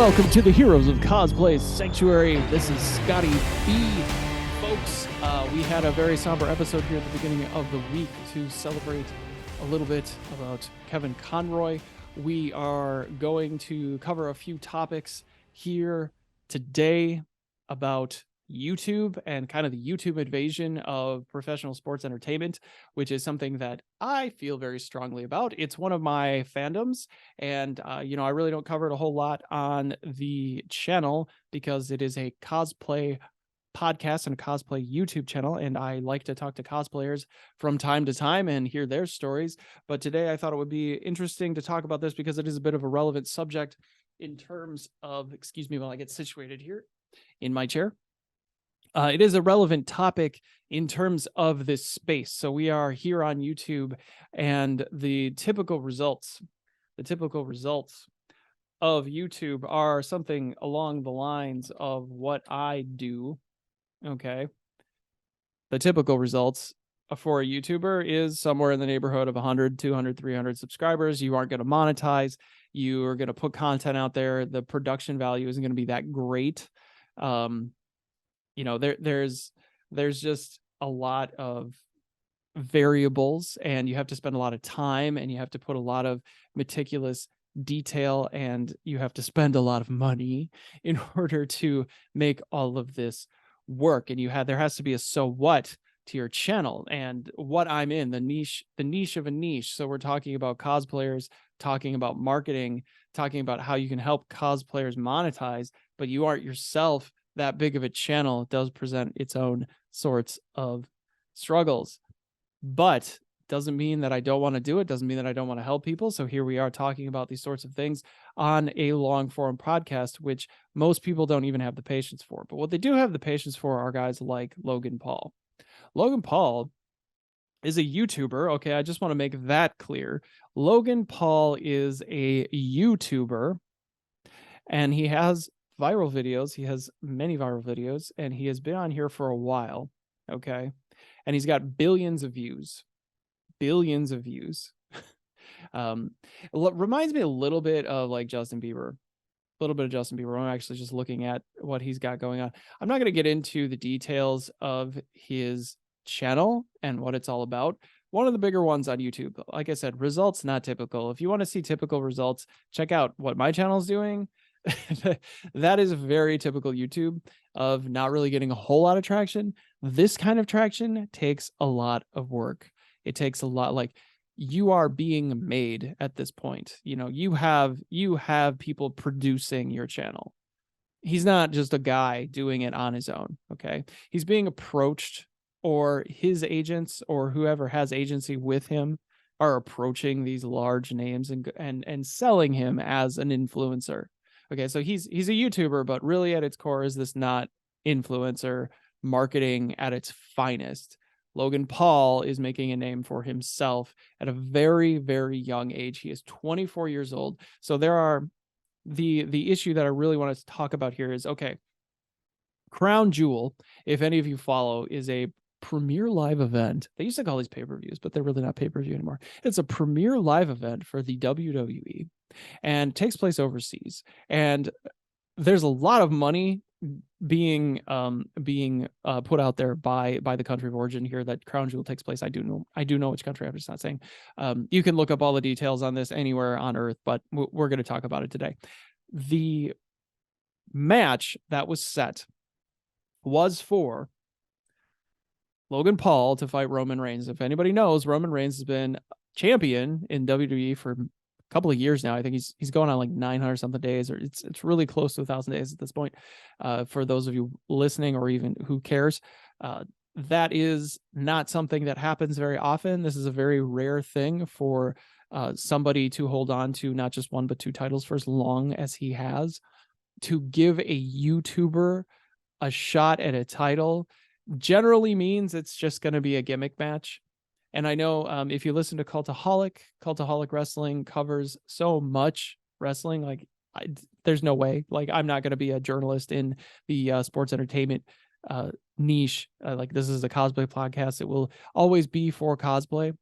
welcome to the Heroes of Cosplay Sanctuary. This is Scotty B. Folks, we had a very somber episode here at the beginning of the week to celebrate a little bit about Kevin Conroy. We are going to cover a few topics here today about YouTube and kind of the YouTube invasion of professional sports entertainment, which is something that I feel very strongly about. It's one of my fandoms, and I really don't cover it a whole lot on the channel because it is a cosplay podcast and a cosplay YouTube channel, and I like to talk to cosplayers from time to time and hear their stories. But today I thought it would be interesting to talk about this because it is a bit of a relevant subject in terms of, excuse me while I get situated here in my chair. It is a relevant topic in terms of this space. So we are here on YouTube, and the typical results of YouTube are something along the lines of what I do. Okay. The typical results for a YouTuber is somewhere in the neighborhood of 100, 200, 300 subscribers. You aren't going to monetize. You are going to put content out there. The production value isn't going to be that great. There's just a lot of variables, and you have to spend a lot of time, and you have to put a lot of meticulous detail, and you have to spend a lot of money in order to make all of this work. And there has to be a so what to your channel, and what I'm in, the niche of a niche. So we're talking about cosplayers, talking about marketing, talking about how you can help cosplayers monetize, but you aren't yourself that big of a channel. It does present its own sorts of struggles, but doesn't mean that I don't want to do it. Doesn't mean that I don't want to help people. So here we are talking about these sorts of things on a long form podcast, which most people don't even have the patience for. But what they do have the patience for are guys like Logan Paul. Logan Paul is a YouTuber. Okay, I just want to make that clear. Logan Paul is a YouTuber, and he has viral videos. He has many viral videos, and he has been on here for a while. Okay. And he's got billions of views. Reminds me a little bit of like Justin Bieber. A little bit of Justin Bieber. I'm actually just looking at what he's got going on. I'm not going to get into the details of his channel and what it's all about. One of the bigger ones on YouTube, like I said, results not typical. If you want to see typical results, check out what my channel is doing. That is very typical YouTube of not really getting a whole lot of traction. This kind of traction takes a lot of work. It takes a lot, like you are being made at this point. You have people producing your channel. He's not just a guy doing it on his own. Okay. He's being approached, or his agents or whoever has agency with him are approaching these large names and selling him as an influencer. Okay, so he's a YouTuber, but really at its core is this not influencer marketing at its finest. Logan Paul is making a name for himself at a very, very young age. He is 24 years old. So there are the issue that I really want to talk about here is, okay, Crown Jewel, if any of you follow, is a premier live event. They used to call these pay-per-views, but they're really not pay-per-view anymore. It's a premier live event for the WWE, and takes place overseas. And there's a lot of money being put out there by the country of origin here that Crown Jewel takes place. I do know which country. I'm just not saying. You can look up all the details on this anywhere on Earth, but we're going to talk about it today. The match that was set was for Logan Paul to fight Roman Reigns. If anybody knows, Roman Reigns has been champion in WWE for a couple of years now. I think he's going on like 900 something days, or it's really close to 1,000 days at this point. For those of you listening, or even who cares, that is not something that happens very often. This is a very rare thing for somebody to hold on to not just one but two titles for as long as he has. To give a YouTuber a shot at a title generally means it's just going to be a gimmick match. And I know if you listen to Cultaholic Wrestling covers so much wrestling. Like, there's no way. Like, I'm not going to be a journalist in the sports entertainment niche. Like, this is a cosplay podcast. It will always be for cosplay.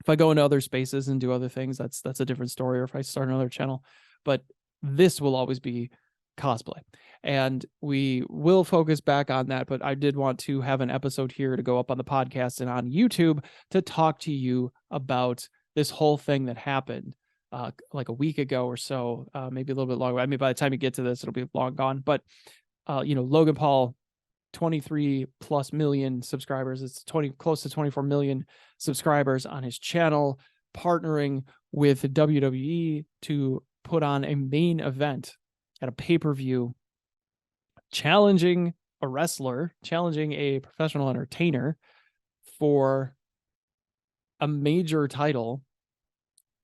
If I go into other spaces and do other things, that's a different story. Or if I start another channel, but this will always be cosplay. And we will focus back on that, but I did want to have an episode here to go up on the podcast and on YouTube to talk to you about this whole thing that happened like a week ago or so, maybe a little bit longer. I mean, by the time you get to this, it'll be long gone. But Logan Paul, 23 plus million subscribers. It's close to 24 million subscribers on his channel, partnering with WWE to put on a main event at a pay-per-view, challenging a wrestler, challenging a professional entertainer for a major title,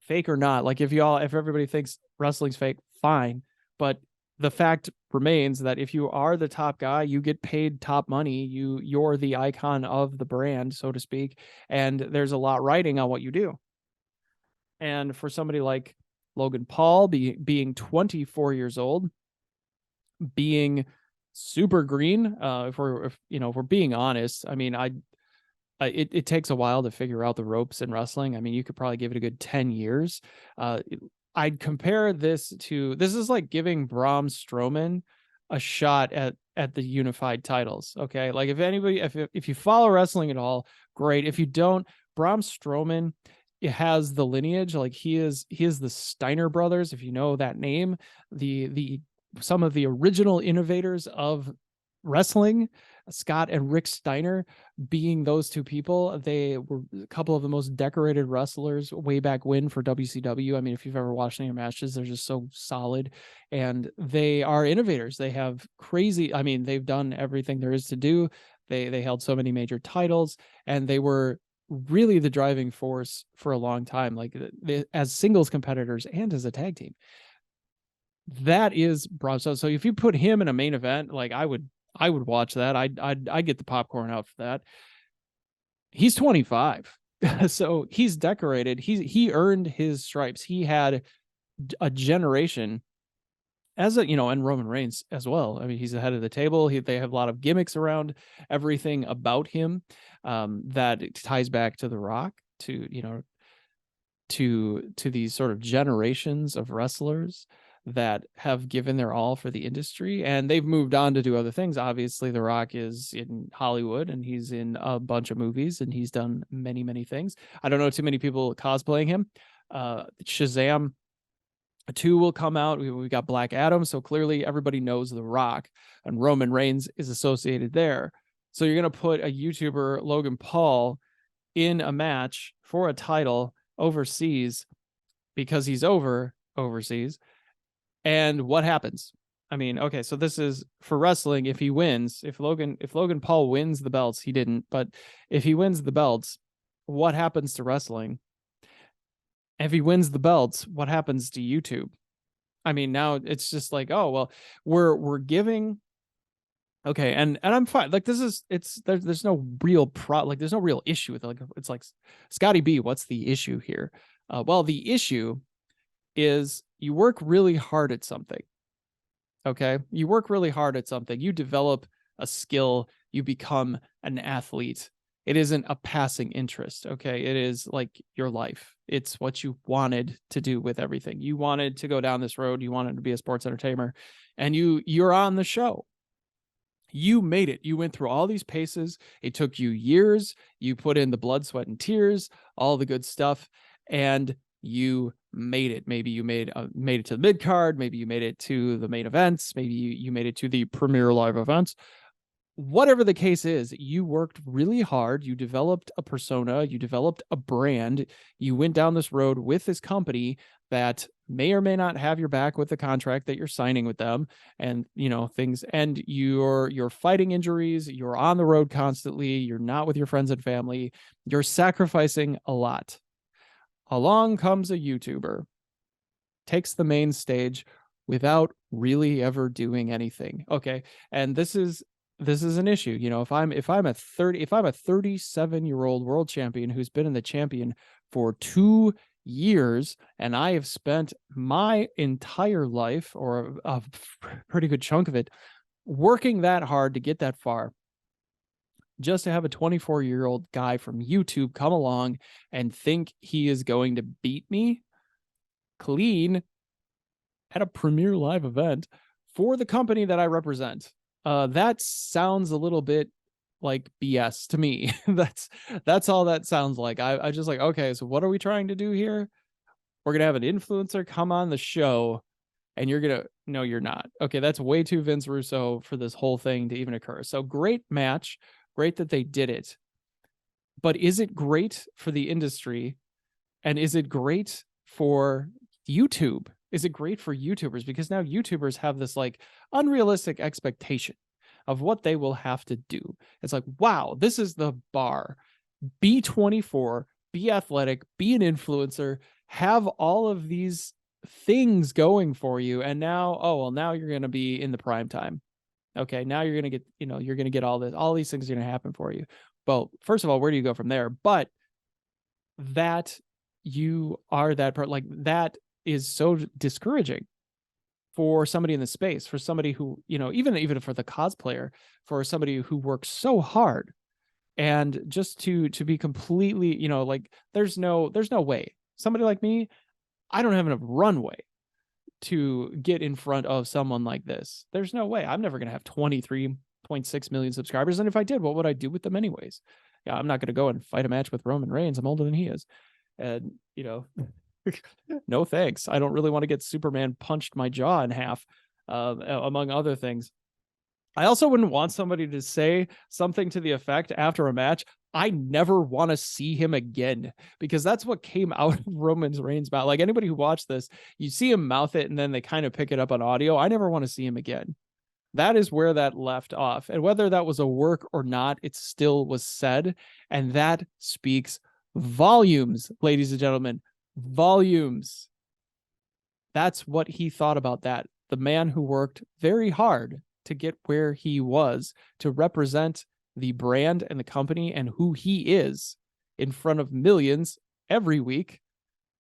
fake or not. Like if everybody thinks wrestling's fake, fine. But the fact remains that if you are the top guy, you get paid top money. You're the icon of the brand, so to speak. And there's a lot riding on what you do. And for somebody like Logan Paul, being 24 years old, being super green, if we're being honest, I mean, it takes a while to figure out the ropes in wrestling. I mean, you could probably give it a good 10 years. I'd compare this is like giving Braun Strowman a shot at the unified titles. Okay. Like if you follow wrestling at all, great. If you don't, Braun Strowman, it has the lineage. Like he is the Steiner brothers. If you know that name, some of the original innovators of wrestling, Scott and Rick Steiner being those two people. They were a couple of the most decorated wrestlers way back when for WCW. I mean, if you've ever watched any matches, they're just so solid, and they are innovators. They have crazy, I mean, they've done everything there is to do. They held so many major titles, and they were really the driving force for a long time, like as singles competitors and as a tag team. That is Braun. So if you put him in a main event, like I would watch that. I'd get the popcorn out for that. He's 25. So he's decorated. He earned his stripes. He had a generation and Roman Reigns as well. I mean, he's ahead of the table. They have a lot of gimmicks around everything about him that ties back to The Rock, to these sort of generations of wrestlers that have given their all for the industry, and they've moved on to do other things. Obviously, The Rock is in Hollywood and he's in a bunch of movies and he's done many, many things. I don't know too many people cosplaying him. Shazam 2 will come out. We got Black Adam, so clearly everybody knows The Rock, and Roman Reigns is associated there. So you're going to put a YouTuber, Logan Paul, in a match for a title overseas because he's overseas. And what happens? I mean, okay, so this is for wrestling. If he wins, if Logan Paul wins the belts, he didn't, but if he wins the belts, what happens to wrestling? If he wins the belts, what happens to YouTube? I mean, now it's just like, oh, well, we're giving. Okay, and I'm fine. Like there's no real there's no real issue with it. Like it's like Scotty B, what's the issue here? Well, the issue is you work really hard at something. Okay, you work really hard at something. You develop a skill. You become an athlete. It isn't a passing interest. Okay, it is like your life. It's what you wanted to do with everything. You wanted to go down this road. You wanted to be a sports entertainer, and you're on the show. You made it. You went through all these paces. It took you years. You put in the blood, sweat, and tears, all the good stuff, and you made it. Maybe you made it to the mid card. Maybe you made it to the main events. Maybe you made it to the premier live events. Whatever the case is, you worked really hard. You developed a persona. You developed a brand. You went down this road with this company that may or may not have your back with the contract that you're signing with them, and things. And you're fighting injuries. You're on the road constantly. You're not with your friends and family. You're sacrificing a lot. Along comes a YouTuber, takes the main stage without really ever doing anything. Okay, and this is an issue. If I'm a 37-year-old world champion who's been in the champion for 2 years, and I have spent my entire life, or a pretty good chunk of it, working that hard to get that far, just to have a 24-year-old guy from YouTube come along and think he is going to beat me clean at a premier live event for the company that I represent. That sounds a little bit like BS to me. That's all that sounds like. I just like, okay, so what are we trying to do here? We're gonna have an influencer come on the show, and you're gonna no, you're not. Okay, that's way too Vince Russo for this whole thing to even occur. So great match, great that they did it. But is it great for the industry? And is it great for YouTube? Is it great for YouTubers? Because now YouTubers have this like unrealistic expectation of what they will have to do. It's like, wow, this is the bar. Be 24, be athletic, be an influencer, have all of these things going for you. And now, oh, well, now you're going to be in the prime time. Okay, now you're going to get, you're going to get all these things are going to happen for you. Well, first of all, where do you go from there? But that you are that part, like that is so discouraging for somebody in the space, for somebody who, even for the cosplayer, for somebody who works so hard, and just to be completely, like there's no way somebody like me, I don't have enough runway to get in front of someone like this. There's no way. I'm never going to have 23.6 million subscribers. And if I did, what would I do with them anyways? Yeah, I'm not going to go and fight a match with Roman Reigns. I'm older than he is. And, no thanks. I don't really want to get Superman punched my jaw in half, among other things. I also wouldn't want somebody to say something to the effect after a match, I never want to see him again, because that's what came out of Roman Reigns' mouth. Like anybody who watched this, you see him mouth it and then they kind of pick it up on audio. I never want to see him again. That is where that left off. And whether that was a work or not, it still was said. And that speaks volumes, ladies and gentlemen, volumes. That's what he thought about that. The man who worked very hard to get where he was, to represent the brand and the company and who he is in front of millions every week,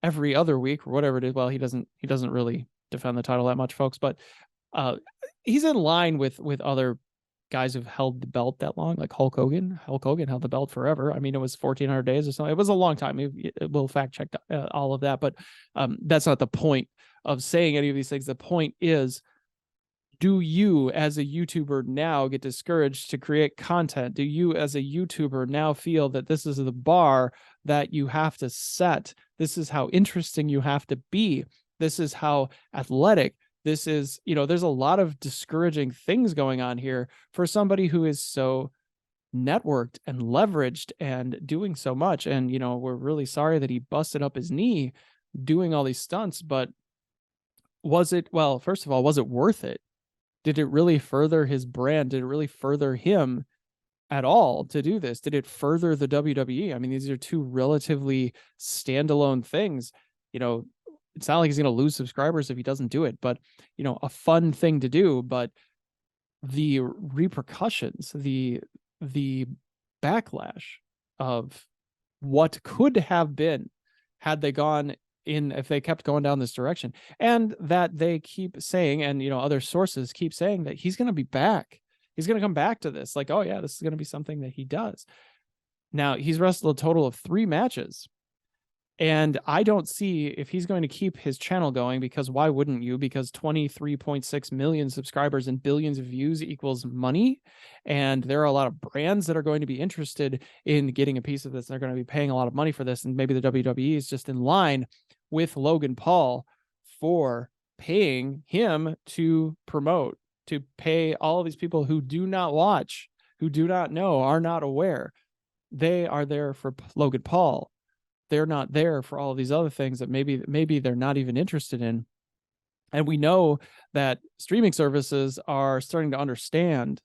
every other week, or whatever it is. Well, he doesn't really defend the title that much, folks, but he's in line with other guys who've held the belt that long, like Hulk Hogan. Hulk Hogan held the belt forever. I mean, it was 1,400 days or something. It was a long time. We'll fact check all of that, but that's not the point of saying any of these things. The point is, do you as a YouTuber now get discouraged to create content? Do you as a YouTuber now feel that this is the bar that you have to set? This is how interesting you have to be. This is how athletic. This is, there's a lot of discouraging things going on here for somebody who is so networked and leveraged and doing so much. And, we're really sorry that he busted up his knee doing all these stunts, but first of all, was it worth it? Did it really further his brand? Did it really further him at all to do this? Did it further the WWE? I mean, these are two relatively standalone things. It's not like he's going to lose subscribers if he doesn't do it, but, a fun thing to do. But the repercussions, the backlash of what could have been had they gone in, if they kept going down this direction, and that they keep saying, and other sources keep saying that he's going to be back. He's going to come back to this. Like, oh yeah, this is going to be something that he does. Now he's wrestled a total of 3 matches. And I don't see if he's going to keep his channel going, because why wouldn't you? Because 23.6 million subscribers and billions of views equals money. And there are a lot of brands that are going to be interested in getting a piece of this. They're going to be paying a lot of money for this. And maybe the WWE is just in line with Logan Paul for paying him to promote, to pay all of these people who do not watch, who do not know, are not aware. They are there for Logan Paul. They're not there for all of these other things that maybe they're not even interested in. And we know that streaming services are starting to understand,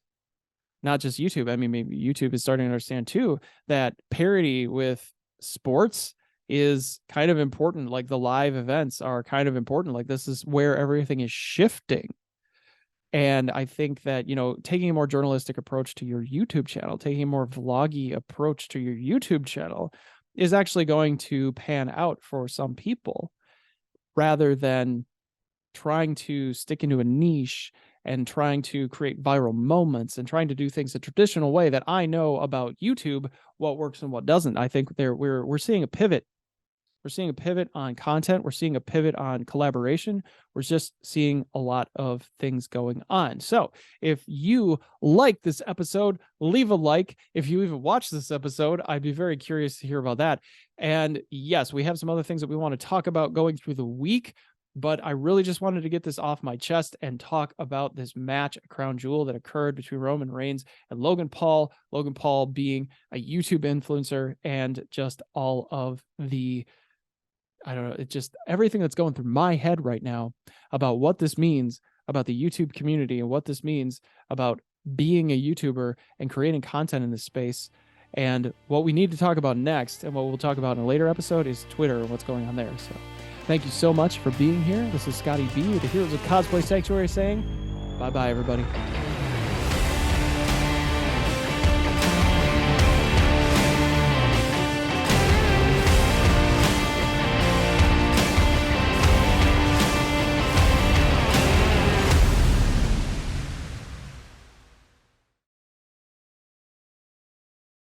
not just YouTube. I mean, maybe YouTube is starting to understand too, that parity with sports is kind of important. Like the live events are kind of important. Like this is where everything is shifting. And I think that, taking a more journalistic approach to your YouTube channel, taking a more vloggy approach to your YouTube channel is actually going to pan out for some people, rather than trying to stick into a niche and trying to create viral moments and trying to do things a traditional way that I know about YouTube, what works and what doesn't. I think we're seeing a pivot We're seeing a pivot on content. We're seeing a pivot on collaboration. We're just seeing a lot of things going on. So if you like this episode, leave a like. If you even watch this episode, I'd be very curious to hear about that. And yes, we have some other things that we want to talk about going through the week, but I really just wanted to get this off my chest and talk about this match, a crown jewel that occurred between Roman Reigns and Logan Paul. Logan Paul being a YouTube influencer, and just all of the, I don't know, it's just everything that's going through my head right now about what this means about the YouTube community and what this means about being a YouTuber and creating content in this space. And what we need to talk about next, and what we'll talk about in a later episode, is Twitter and what's going on there. So thank you so much for being here. This is Scotty B with the Heroes of Cosplay Sanctuary saying bye-bye, everybody.